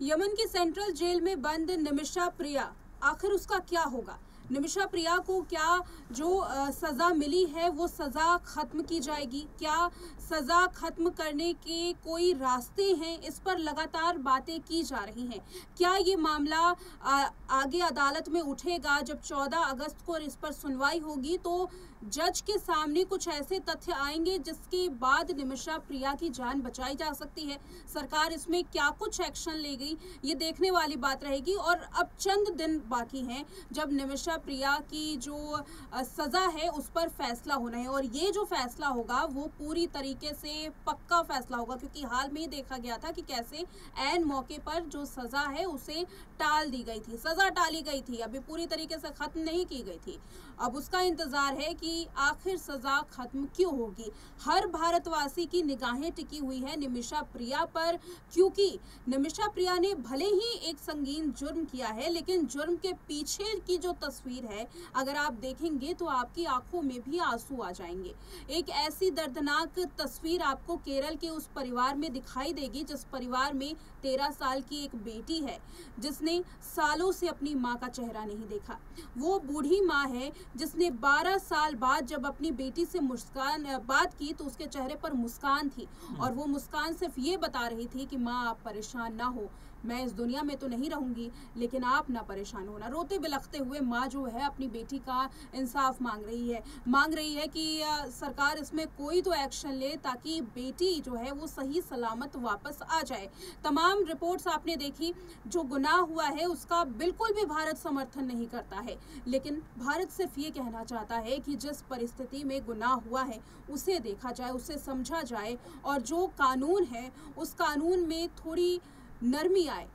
Yemen की central jail में बंद निमिषा प्रिया, आखिर उसका क्या होगा? निमिषा प्रिया को क्या जो सज़ा मिली है वो सज़ा ख़त्म की जाएगी? क्या सज़ा ख़त्म करने के कोई रास्ते हैं? इस पर लगातार बातें की जा रही हैं। क्या ये मामला आगे अदालत में उठेगा? जब 14 अगस्त को इस पर सुनवाई होगी तो जज के सामने कुछ ऐसे तथ्य आएंगे जिसके बाद निमिषा प्रिया की जान बचाई जा सकती है। सरकार इसमें क्या कुछ एक्शन लेगी, ये देखने वाली बात रहेगी। और अब चंद दिन बाकी हैं जब निमिषा प्रिया की जो सज़ा है उस पर फैसला होना है, और ये जो फैसला होगा वो पूरी तरीके से पक्का फैसला होगा, क्योंकि हाल में ही देखा गया था कि कैसे ऐन मौके पर जो सज़ा है उसे टाल दी गई थी, सज़ा टाली गई थी, अभी पूरी तरीके से ख़त्म नहीं की गई थी। अब उसका इंतज़ार है कि आखिर सज़ा ख़त्म क्यों होगी। हर भारतवासी की निगाहें टिकी हुई है निमिषा प्रिया पर, क्योंकि निमिषा प्रिया ने भले ही एक संगीन जुर्म किया है, लेकिन जुर्म के पीछे की जो तस्वीर है अगर आप देखेंगे तो आपकी आंखों में भी आंसू आ जाएंगे। एक ऐसी दर्दनाक तस्वीर आपको केरल के उस परिवार में दिखाई देगी जिस परिवार में 13 साल की एक बेटी है जिसने सालों से अपनी माँ का चेहरा नहीं देखा। वो बूढ़ी माँ है जिसने 12 साल बाद जब अपनी बेटी से बात की तो उसके चेहरे पर मुस्कान थी, और वो मुस्कान सिर्फ ये बता रही थी कि माँ आप परेशान ना हो, मैं इस दुनिया में तो नहीं रहूंगी लेकिन आप ना परेशान होना। रोते बिलखते हुए माँ जो है अपनी बेटी का इंसाफ मांग रही है कि सरकार इसमें कोई तो एक्शन ले ताकि बेटी जो है वो सही सलामत वापस आ जाए। तमाम रिपोर्ट्स आपने देखी, जो गुनाह हुआ है उसका बिल्कुल भी भारत समर्थन नहीं करता है, लेकिन भारत सिर्फ ये कहना चाहता है कि जिस परिस्थिति में गुनाह हुआ है उसे देखा जाए, उसे समझा जाए, और जो कानून है उस कानून में थोड़ी नरमी आए।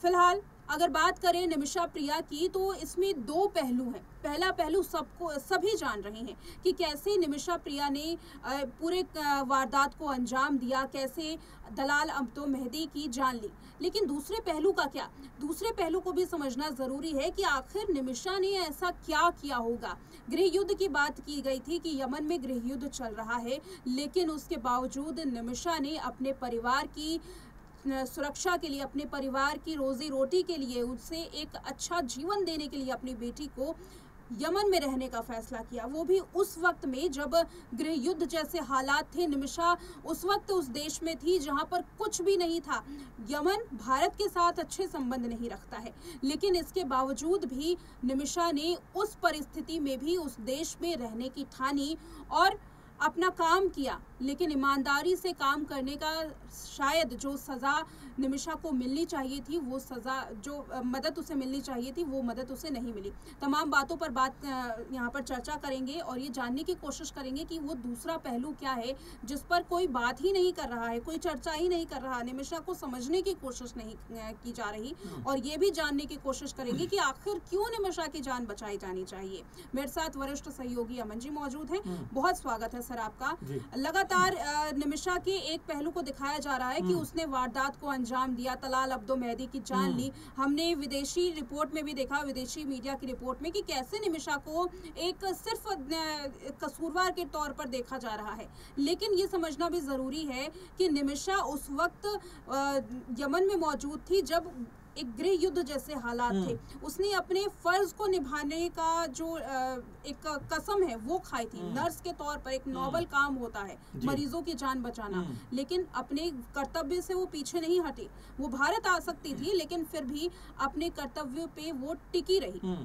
फिलहाल अगर बात करें निमिषा प्रिया की तो इसमें दो पहलू हैं। पहला पहलू सभी जान रहे हैं कि कैसे निमिषा प्रिया ने पूरे वारदात को अंजाम दिया, कैसे दलाल अब्दो मेहदी की जान ली। लेकिन दूसरे पहलू का क्या? दूसरे पहलू को भी समझना ज़रूरी है कि आखिर निमिषा ने ऐसा क्या किया होगा। गृह युद्ध की बात की गई थी कि यमन में गृह युद्ध चल रहा है, लेकिन उसके बावजूद निमिषा ने अपने परिवार की सुरक्षा के लिए, अपने परिवार की रोजी रोटी के लिए, उसे एक अच्छा जीवन देने के लिए अपनी बेटी को यमन में रहने का फैसला किया। वो भी उस वक्त में जब गृह युद्ध जैसे हालात थे। निमिषा उस वक्त उस देश में थी जहां पर कुछ भी नहीं था। यमन भारत के साथ अच्छे संबंध नहीं रखता है, लेकिन इसके बावजूद भी निमिषा ने उस परिस्थिति में भी उस देश में रहने की ठानी और अपना काम किया। लेकिन ईमानदारी से काम करने का शायद जो सज़ा निमिषा को मिलनी चाहिए थी, वो सज़ा, जो मदद उसे मिलनी चाहिए थी, वो मदद उसे नहीं मिली। तमाम बातों पर यहाँ पर चर्चा करेंगे और ये जानने की कोशिश करेंगे कि वो दूसरा पहलू क्या है जिस पर कोई बात ही नहीं कर रहा है, कोई चर्चा ही नहीं कर रहा, निमिषा को समझने की कोशिश नहीं की जा रही, और ये भी जानने की कोशिश करेंगे कि आखिर क्यों निमिषा की जान बचाई जानी चाहिए। मेरे साथ वरिष्ठ सहयोगी अमन जी मौजूद हैं। बहुत स्वागत है सर आपका। लगातार निमिषा के एक पहलू को दिखाया जा रहा है कि उसने वारदात को अंजाम दिया, दलाल अब्दो मेहदी की जान ली। हमने विदेशी रिपोर्ट में भी देखा, विदेशी मीडिया की रिपोर्ट में, कि कैसे निमिषा को एक सिर्फ कसूरवार के तौर पर देखा जा रहा है। लेकिन ये समझना भी जरूरी है कि निमिषा उस वक्त यमन में मौजूद थी जब एक गृह युद्ध जैसे हालात थे। उसने अपने फर्ज को निभाने का जो एक कसम है वो खाई थी। नर्स के तौर पर एक नोबल काम होता है मरीजों की जान बचाना, लेकिन अपने कर्तव्य से वो पीछे नहीं हटी। वो भारत आ सकती थी लेकिन फिर भी अपने कर्तव्य पे वो टिकी रही।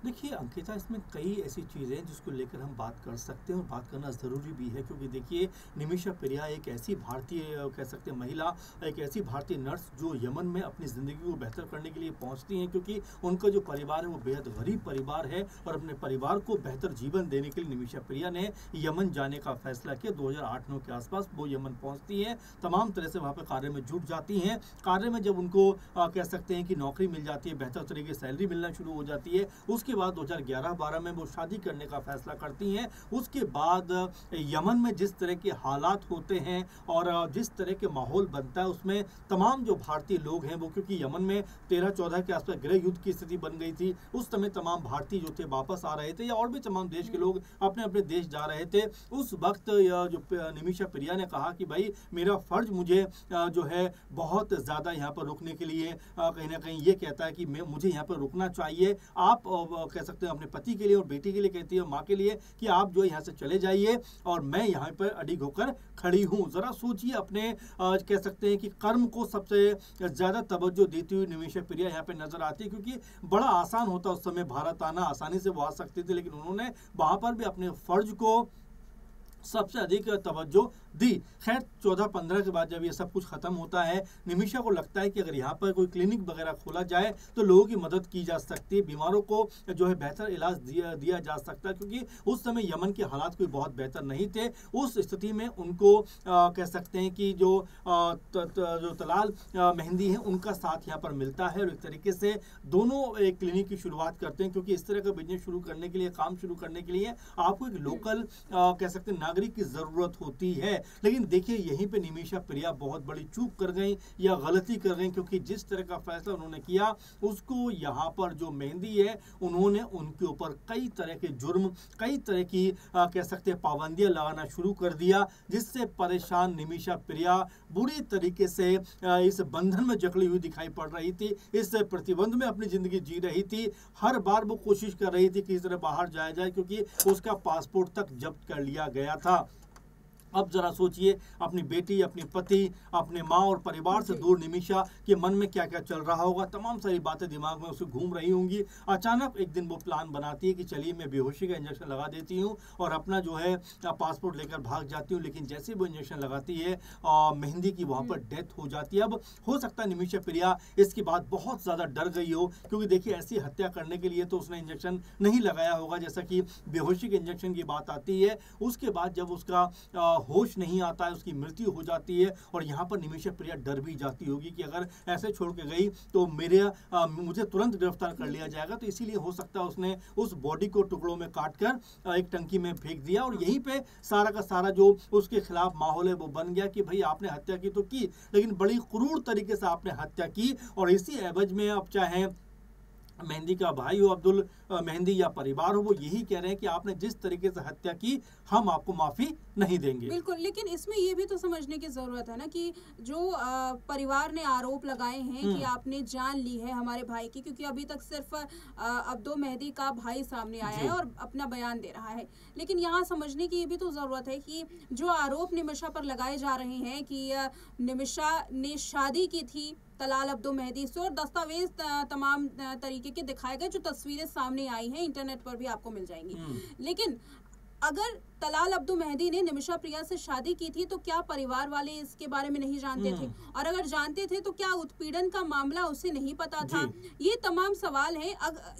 देखिए अंकिता, इसमें कई ऐसी चीज़ें हैं जिसको लेकर हम बात कर सकते हैं और बात करना ज़रूरी भी है, क्योंकि देखिए निमिषा प्रिया एक ऐसी भारतीय कह सकते हैं महिला, एक ऐसी भारतीय नर्स जो यमन में अपनी ज़िंदगी को बेहतर करने के लिए पहुंचती हैं, क्योंकि उनका जो परिवार है वो बेहद गरीब परिवार है, और अपने परिवार को बेहतर जीवन देने के लिए निमिषा प्रिया ने यमन जाने का फैसला किया। 2008-9 के आसपास वो यमन पहुँचती हैं, तमाम तरह से वहाँ पर कार्य में जुट जाती हैं। कार्य में जब उनको कह सकते हैं कि नौकरी मिल जाती है, बेहतर तरीके से सैलरी मिलना शुरू हो जाती है, उसके उसके बाद 2011-12 में वो शादी करने का फैसला करती हैं। उसके बाद यमन में जिस तरह के हालात होते हैं और जिस तरह के माहौल बनता है, उसमें तमाम जो भारतीय लोग हैं वो, क्योंकि यमन में 13-14 के आसपास गृह युद्ध की स्थिति बन गई थी, उस समय तमाम भारतीय जो थे वापस आ रहे थे, या और भी तमाम देश के लोग अपने अपने देश जा रहे थे। उस वक्त जो निमिषा प्रिया ने कहा कि भाई मेरा फर्ज मुझे जो है बहुत ज़्यादा यहाँ पर रुकने के लिए कहीं ना कहीं ये कहता है कि मुझे यहाँ पर रुकना चाहिए। आप कह सकते हैं अपने पति के लिए और बेटी के लिए कहती है, माँ के लिए, कि आप जो यहाँ से चले जाइए और मैं यहाँ पर अडिग होकर खड़ी हूँ। ज़रा सोचिए, अपने कह सकते हैं कि कर्म को सबसे ज़्यादा तवज्जो देती हुई निमिषा प्रिया यहाँ पे नजर आती है, क्योंकि बड़ा आसान होता उस समय भारत आना, आसानी से वो आ सकते थे, लेकिन उन्होंने वहाँ पर भी अपने फर्ज को सबसे अधिक तवज्जो दी। खैर 14-15 के बाद जब ये सब कुछ खत्म होता है, निमिषा को लगता है कि अगर यहाँ पर कोई क्लिनिक वगैरह खोला जाए तो लोगों की मदद की जा सकती है, बीमारों को जो है बेहतर इलाज दिया जा सकता है, क्योंकि उस समय यमन के हालात कोई बहुत बेहतर नहीं थे। उस स्थिति में उनको कह सकते हैं कि जो तलाल मेहंदी है उनका साथ यहाँ पर मिलता है और एक तरीके से दोनों एक क्लिनिक की शुरुआत करते हैं, क्योंकि इस तरह का बिजनेस शुरू करने के लिए, काम शुरू करने के लिए आपको एक लोकल कह सकते हैं नागरिक की जरूरत होती है। लेकिन देखिए यहीं पे निमिषा प्रिया बहुत बड़ी चूक कर गई या गलती कर गई, क्योंकि जिस तरह का फैसला उन्होंने किया, उसको यहाँ पर जो मेहंदी है उन्होंने उनके ऊपर कई तरह के जुर्म, कई तरह की कह सकते हैं पाबंदियां लगाना शुरू कर दिया, जिससे परेशान निमिषा प्रिया बुरी तरीके से इस बंधन में जकड़ी हुई दिखाई पड़ रही थी, इस प्रतिबंध में अपनी जिंदगी जी रही थी। हर बार वो कोशिश कर रही थी कि किस तरह बाहर जाया जाए, क्योंकि उसका पासपोर्ट तक जब्त कर लिया गया था। अब जरा सोचिए, अपनी बेटी, अपनी पति, अपने माँ और परिवार से दूर निमिषा के मन में क्या क्या चल रहा होगा, तमाम सारी बातें दिमाग में उसे घूम रही होंगी। अचानक एक दिन वो प्लान बनाती है कि चलिए मैं बेहोशी का इंजेक्शन लगा देती हूँ और अपना जो है पासपोर्ट लेकर भाग जाती हूँ। लेकिन जैसे वो इंजेक्शन लगाती है, मेहंदी की वहाँ पर डेथ हो जाती है। अब हो सकता है निमिषा प्रिया इसके बाद बहुत ज़्यादा डर गई हो, क्योंकि देखिए ऐसी हत्या करने के लिए तो उसने इंजेक्शन नहीं लगाया होगा, जैसा कि बेहोशी के इंजेक्शन की बात आती है। उसके बाद जब उसका होश नहीं आता है, उसकी मृत्यु हो जाती है, और यहाँ पर निमिषा प्रिया डर भी जाती होगी कि अगर ऐसे छोड़ के गई तो मुझे तुरंत गिरफ्तार कर लिया जाएगा। तो इसीलिए हो सकता है उसने उस बॉडी को टुकड़ों में काटकर एक टंकी में फेंक दिया, और यहीं पे सारा का सारा जो उसके खिलाफ माहौल है वो बन गया कि भाई आपने हत्या की तो की, लेकिन बड़ी क्रूर तरीके से आपने हत्या की, और इसी एवज में अब चाहे मेहंदी का भाई हो अब्दुल मेहंदी या परिवार हो, वो यही कह रहे हैं कि आपने जिस तरीके से हत्या की, हम आपको माफी नहीं देंगे। बिल्कुल, लेकिन इसमें ये भी तो समझने की जरूरत है ना कि जो परिवार ने आरोप लगाए हैं कि आपने जान ली है हमारे भाई की, क्योंकि अभी तक सिर्फ अब्दुल मेहंदी का भाई सामने आया है और अपना बयान दे रहा है। लेकिन यहाँ समझने की ये भी तो जरूरत है कि जो आरोप निमिषा पर लगाए जा रहे हैं कि निमिषा ने शादी की थी तलाल अब्दुल मेहंदी से, और दस्तावेज तमाम तरीके के दिखाए गए, जो तस्वीरें सामने आई हैं इंटरनेट पर भी आपको मिल जाएंगी। लेकिन अगर तलाल अब्दुल मेहंदी ने निमिषा प्रिया से शादी की थी तो क्या परिवार वाले इसके बारे में नहीं जानते थे? और अगर जानते थे तो क्या उत्पीड़न का मामला उसे नहीं पता था? ये तमाम सवाल हैं।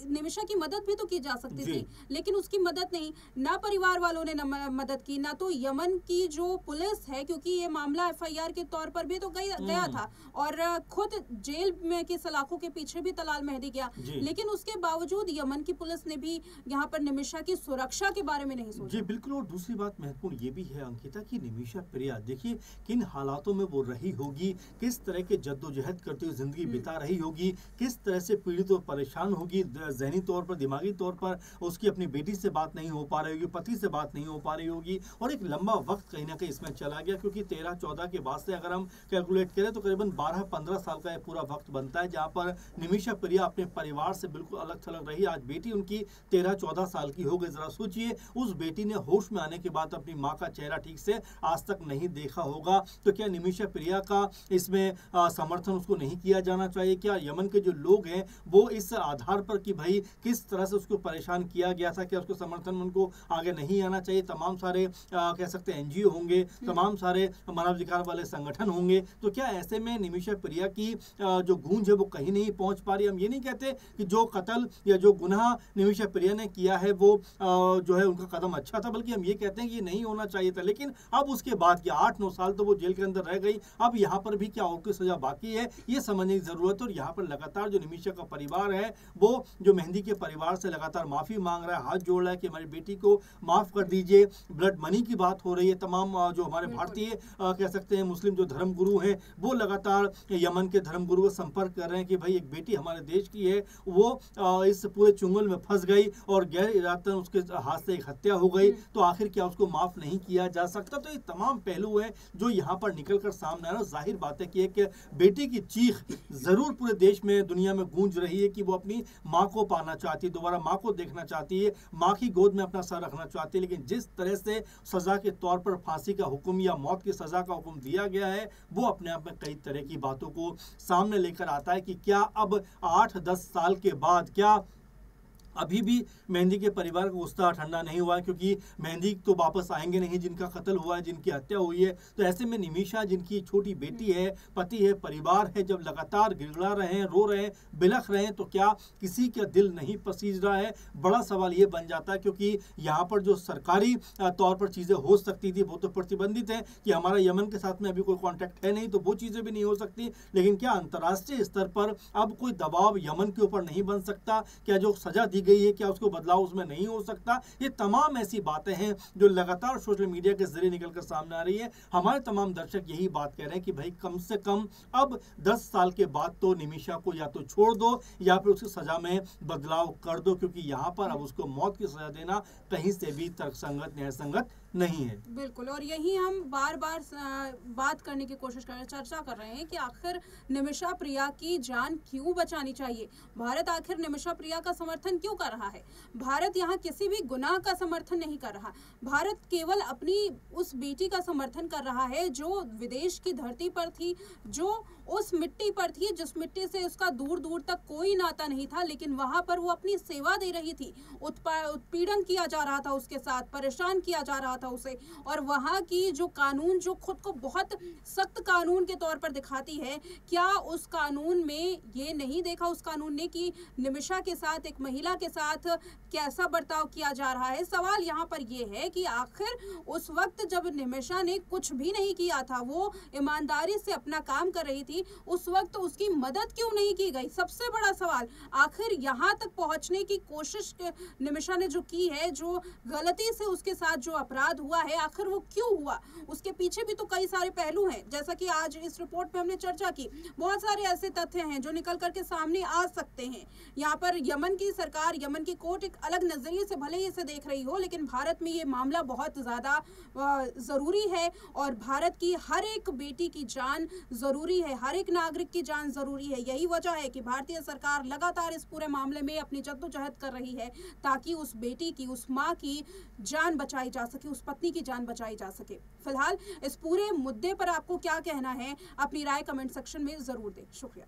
निमिषा की मदद भी तो की जा सकती थी, लेकिन उसकी मदद नहीं, ना परिवार वालों ने मदद की, ना तो यमन की जो पुलिस है, क्योंकि ये मामला FIR के तौर पर भी तो गया था, और खुद जेल में के सलाखों के पीछे भी तलाल मेहंदी गया, लेकिन उसके बावजूद यमन की पुलिस ने भी यहाँ पर निमिषा की सुरक्षा के बारे में नहीं सोचा। जी बिल्कुल। और दूसरी बात महत्वपूर्ण ये भी है अंकिता कि निमिषा प्रिया देखिए किन हालातों में वो रही होगी, किस तरह के जद्दोजहद करते हुए जिंदगी बिता रही होगी, किस तरह से पीड़ित और परेशान होगी, जहनी तौर पर, दिमागी तौर पर उसकी अपनी बेटी से बात नहीं हो पा रही होगी, पति से बात नहीं हो पा रही होगी, और एक लंबा वक्त कहीं ना कहीं इसमें चला गया, क्योंकि 13-14 के बाद से अगर हम कैलकुलेट करें तो करीबन 12-15 साल का पूरा वक्त बनता है, जहाँ पर निमिषा प्रिया अपने परिवार से बिल्कुल अलग थलग रही। आज बेटी उनकी 13-14 साल की हो गई। जरा सोचिए, उस बेटी ने होश में आने के बाद अपनी माँ का चेहरा ठीक से आज तक नहीं देखा होगा, तो क्या निमिषा प्रिया का इसमें समर्थन उसको नहीं किया जाना चाहिए? क्या यमन के जो लोग हैं वो इस आधार पर कि भाई किस तरह से उसको परेशान किया गया था, क्या उसको समर्थन उनको आगे नहीं आना चाहिए? तमाम सारे कह सकते हैं NGO होंगे, तमाम सारे मानवाधिकार वाले संगठन होंगे, तो क्या ऐसे में निमिषा प्रिया की जो गूंज है वो कहीं नहीं पहुंच पा रही? हम ये नहीं कहते कि जो कत्ल या जो गुनाह निमिषा प्रिया ने किया है वो जो है उनका कदम अच्छा था, बल्कि हम ये कहते हैं कि ये नहीं होना चाहिए था, लेकिन अब उसके बाद क्या 8-9 साल तो वो जेल के अंदर रह गई, अब यहाँ पर भी क्या और कोई सजा बाकी है, ये समझने की जरूरत है। और यहाँ पर लगातार जो निमिषा का परिवार है वो जो मेहंदी के परिवार से लगातार माफी मांग रहा है, हाथ जोड़ रहा है कि हमारी बेटी को माफ कर दीजिए। ब्लड मनी की बात हो रही है, तमाम जो हमारे भारतीय कह सकते हैं मुस्लिम जो धर्मगुरु हैं वो लगातार यमन के धर्मगुरु को संपर्क कर रहे हैं कि भाई एक बेटी हमारे देश की है, वो इस पूरे चुंगल में फंस गई और गैर इरादतन उसके हाथ से एक हत्या हो गई, तो आखिर क्या उसको माफ नहीं किया जा सकता। तो ये तमाम पहलू हैं जो यहाँ पर निकल कर सामने आ रहा है। जाहिर बात है कि एक बेटी की चीख जरूर पूरे देश में दुनिया में गूंज रही है कि वो अपनी माँ को पाना चाहती है, दोबारा माँ को देखना चाहती है, माँ की गोद में अपना सर रखना चाहती है। लेकिन जिस तरह से सजा के तौर पर फांसी का हुक्म या मौत की सजा का हुक्म दिया गया है वो अपने आप में कई तरह की बातों को सामने लेकर आता है कि क्या अब 8-10 साल के बाद क्या अभी भी मेहंदी के परिवार का गुस्सा ठंडा नहीं हुआ है, क्योंकि मेहंदी तो वापस आएंगे नहीं जिनका कत्ल हुआ है, जिनकी हत्या हुई है। तो ऐसे में निमिषा जिनकी छोटी बेटी है, पति है, परिवार है, जब लगातार गिड़गड़ा रहे हैं, रो रहे हैं, बिलख रहे हैं, तो क्या किसी का दिल नहीं पसीज रहा है? बड़ा सवाल ये बन जाता है, क्योंकि यहाँ पर जो सरकारी तौर पर चीज़ें हो सकती थी वो तो प्रतिबंधित है कि हमारा यमन के साथ में अभी कोई कॉन्टैक्ट है नहीं, तो वो चीज़ें भी नहीं हो सकती। लेकिन क्या अंतर्राष्ट्रीय स्तर पर अब कोई दबाव यमन के ऊपर नहीं बन सकता? क्या जो सजा दी गई है क्या उसको बदलाव उसमें नहीं हो सकता? ये तमाम ऐसी बातें हैं जो लगातार सोशल मीडिया के जरिए निकलकर सामने आ रही है। हमारे तमाम दर्शक यही बात कह रहे हैं कि भाई कम से कम अब 10 साल के बाद तो निमिषा को या तो छोड़ दो या फिर उसकी सजा में बदलाव कर दो, क्योंकि यहाँ पर अब उसको मौत की सजा देना कहीं से भी तर्कसंगत न्यायसंगत नहीं है। बिल्कुल, और यही हम बार बार बात करने की कोशिश कर रहे हैं, चर्चा कर रहे हैं कि आखिर निमिषा प्रिया की जान क्यों बचानी चाहिए? भारत आखिर निमिषा प्रिया का समर्थन क्यों कर रहा है? भारत यहाँ किसी भी गुनाह का समर्थन नहीं कर रहा। भारत केवल अपनी उस बेटी का समर्थन कर रहा है जो विदेश की धरती पर थी, जो उस मिट्टी पर थी जिस मिट्टी से उसका दूर दूर तक कोई नाता नहीं था, लेकिन वहां पर वो अपनी सेवा दे रही थी। उत्पीड़न किया जा रहा था उसके साथ, परेशान किया जा रहा था उसे, और वहां की जो कानून जो खुद को बहुत सख्त कानून के तौर पर दिखाती है, क्या उस कानून में ये नहीं देखा उस कानून ने कि निमिषा के साथ, एक महिला के साथ कैसा बर्ताव किया जा रहा है? सवाल यहाँ पर ये है कि आखिर उस वक्त जब निमिषा ने कुछ भी नहीं किया था, वो ईमानदारी से अपना काम कर रही थी, उस वक्त उसकी मदद क्यों नहीं की गई? सबसे बड़ा सवाल, आखिर यहाँ तक पहुंचने की कोशिश निमिषा ने जो की है, जो गलती से उसके साथ जो अपराध हुआ है, आखिर वो क्यों हुआ? उसके पीछे भी तो कई सारे पहलू हैं, जैसा कि आज इस रिपोर्ट में हमने चर्चा की। बहुत सारे ऐसे तथ्य हैं जो निकल करके सामने आ सकते हैं। यहाँ पर यमन की सरकार, यमन की कोर्ट एक अलग नजरिए से भले ही इसे देख रही हो, लेकिन भारत में ये मामला बहुत ज्यादा जरूरी है और भारत की हर एक बेटी की जान जरूरी है, हर एक नागरिक की जान जरूरी है। यही वजह है कि भारतीय सरकार लगातार इस पूरे मामले में अपनी जद्दोजहद कर रही है ताकि उस बेटी की, उस माँ की जान बचाई जा सके, उस पत्नी की जान बचाई जा सके। फिलहाल इस पूरे मुद्दे पर आपको क्या कहना है? अपनी राय कमेंट सेक्शन में जरूर दें। शुक्रिया।